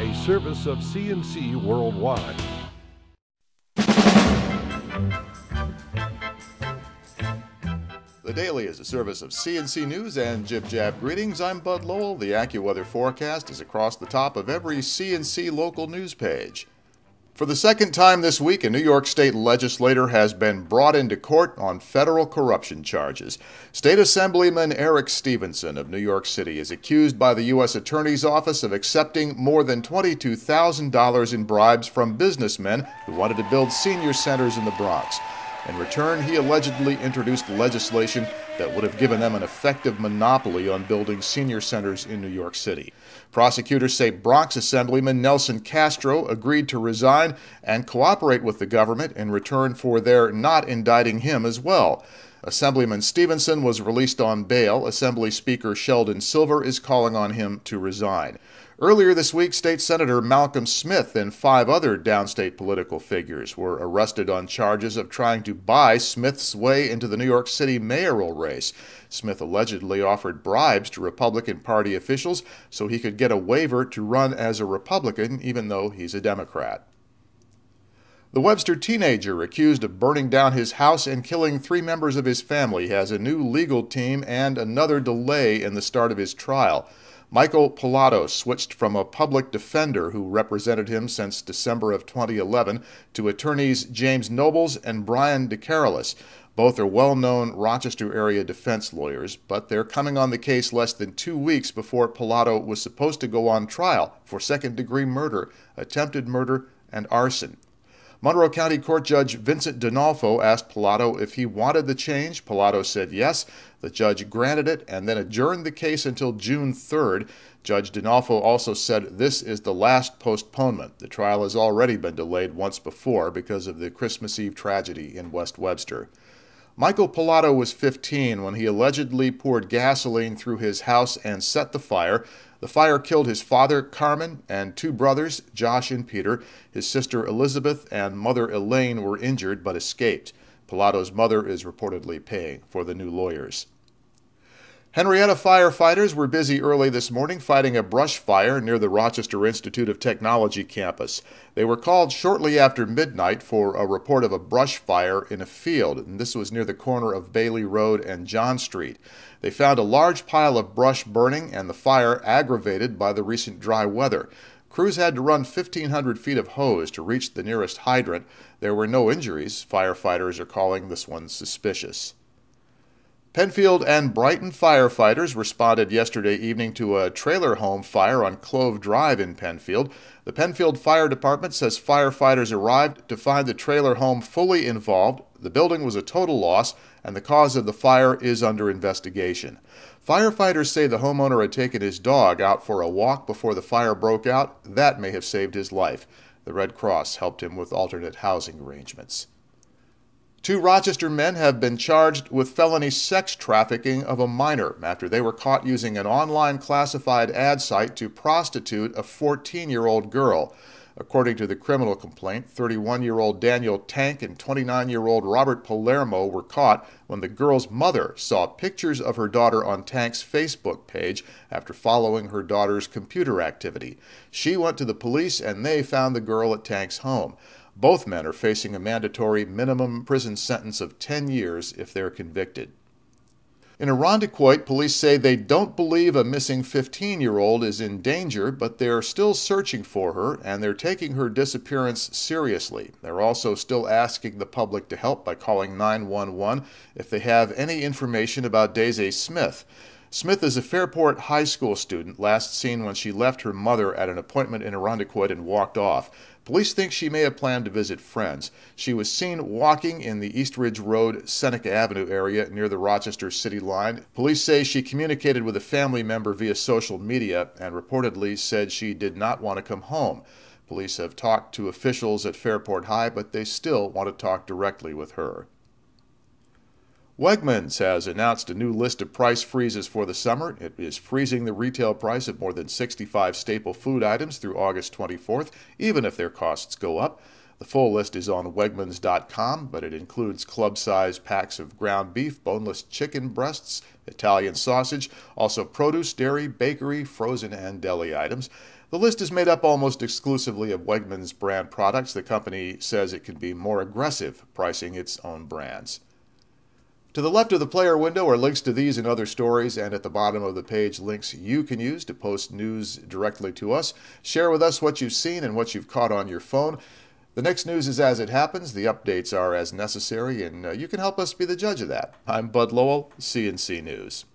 a service of CNC Worldwide. The Daily is a service of CNC News and Jib Jab Greetings. I'm Bud Lowell. The AccuWeather forecast is across the top of every CNC local news page. For the second time this week, a New York State legislator has been brought into court on federal corruption charges. State Assemblyman Eric Stevenson of New York City is accused by the U.S. Attorney's Office of accepting more than $22,000 in bribes from businessmen who wanted to build senior centers in the Bronx. In return, he allegedly introduced legislation that would have given them an effective monopoly on building senior centers in New York City. Prosecutors say Bronx Assemblyman Nelson Castro agreed to resign and cooperate with the government in return for their not indicting him as well. Assemblyman Stevenson was released on bail. Assembly Speaker Sheldon Silver is calling on him to resign. Earlier this week, State Senator Malcolm Smith and 5 other downstate political figures were arrested on charges of trying to buy Smith's way into the New York City mayoral race. Smith allegedly offered bribes to Republican Party officials so he could get a waiver to run as a Republican, even though he's a Democrat. The Webster teenager accused of burning down his house and killing 3 members of his family has a new legal team and another delay in the start of his trial. Michael Pilato switched from a public defender who represented him since December of 2011 to attorneys James Nobles and Brian DeCarolis. Both are well-known Rochester area defense lawyers, but they're coming on the case less than 2 weeks before Pilato was supposed to go on trial for second-degree murder, attempted murder, and arson. Monroe County Court Judge Vincent Donalfo asked Pilato if he wanted the change. Pilato said yes. The judge granted it and then adjourned the case until June 3rd. Judge Donalfo also said this is the last postponement. The trial has already been delayed once before because of the Christmas Eve tragedy in West Webster. Michael Pilato was 15 when he allegedly poured gasoline through his house and set the fire. The fire killed his father, Carmen, and 2 brothers, Josh and Peter. His sister, Elizabeth, and mother, Elaine, were injured but escaped. Pilato's mother is reportedly paying for the new lawyers. Henrietta firefighters were busy early this morning fighting a brush fire near the Rochester Institute of Technology campus. They were called shortly after midnight for a report of a brush fire in a field, and this was near the corner of Bailey Road and John Street. They found a large pile of brush burning and the fire aggravated by the recent dry weather. Crews had to run 1,500 feet of hose to reach the nearest hydrant. There were no injuries. Firefighters are calling this one suspicious. Penfield and Brighton firefighters responded yesterday evening to a trailer home fire on Clove Drive in Penfield. The Penfield Fire Department says firefighters arrived to find the trailer home fully involved. The building was a total loss, and the cause of the fire is under investigation. Firefighters say the homeowner had taken his dog out for a walk before the fire broke out. That may have saved his life. The Red Cross helped him with alternate housing arrangements. 2 Rochester men have been charged with felony sex trafficking of a minor after they were caught using an online classified ad site to prostitute a 14-year-old girl. According to the criminal complaint, 31-year-old Daniel Tank and 29-year-old Robert Palermo were caught when the girl's mother saw pictures of her daughter on Tank's Facebook page after following her daughter's computer activity. She went to the police and they found the girl at Tank's home. Both men are facing a mandatory minimum prison sentence of 10 years if they're convicted. In Irondequoit, police say they don't believe a missing 15-year-old is in danger, but they're still searching for her, and they're taking her disappearance seriously. They're also still asking the public to help by calling 911 if they have any information about Daisy Smith. Smith is a Fairport High School student, last seen when she left her mother at an appointment in Irondequoit and walked off. Police think she may have planned to visit friends. She was seen walking in the East Ridge Road, Seneca Avenue area near the Rochester city line. Police say she communicated with a family member via social media and reportedly said she did not want to come home. Police have talked to officials at Fairport High, but they still want to talk directly with her. Wegmans has announced a new list of price freezes for the summer. It is freezing the retail price of more than 65 staple food items through August 24th, even if their costs go up. The full list is on Wegmans.com, but it includes club-sized packs of ground beef, boneless chicken breasts, Italian sausage, also produce, dairy, bakery, frozen and deli items. The list is made up almost exclusively of Wegmans brand products. The company says it can be more aggressive pricing its own brands. To the left of the player window are links to these and other stories, and at the bottom of the page, links you can use to post news directly to us. Share with us what you've seen and what you've caught on your phone. The next news is as it happens. The updates are as necessary, and you can help us be the judge of that. I'm Bud Lowell, CNC News.